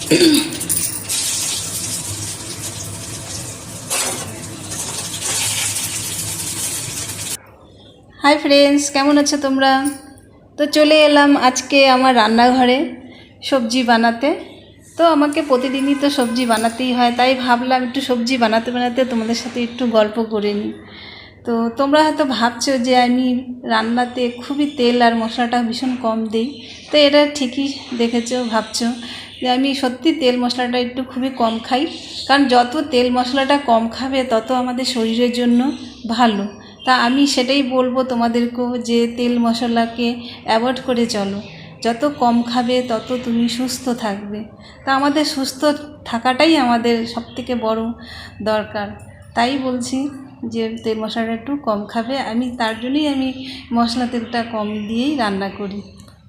Hi friends, কেমন আছো তোমরা? তো চলে এলাম আজকে আমার রান্নাঘরে সবজি বানাতে। তো আমাকে প্রতিদিনই তো সবজি বানাতেই হয়, তাই ভাবলাম একটু সবজি বানাতে বানাতে তোমাদের সাথে একটু গল্প করে নিই। তো তোমরা হয়তো ভাবছো যে আমি রান্নাতে খুবই তেল আর মশলাটা ভীষণ কম দিই। তো এটা ঠিকই দেখেছো, ভাবছো যে আমি সত্যি তেল মশলাটা একটু খুবই কম খাই। কারণ যত তেল মশলাটা কম খাবে তত আমাদের শরীরের জন্য ভালো। তা আমি সেটাই বলবো তোমাদেরকেও যে তেল মশলাকে অ্যাভয়েড করে চলো। যত কম খাবে তত তুমি সুস্থ থাকবে। তা আমাদের সুস্থ থাকাটাই আমাদের সবথেকে বড় দরকার। তাই বলছি যে তেল মশলাটা একটু কম খাবে। আমি তার জন্যই আমি মশলা তেলটা কম দিয়েই রান্না করি।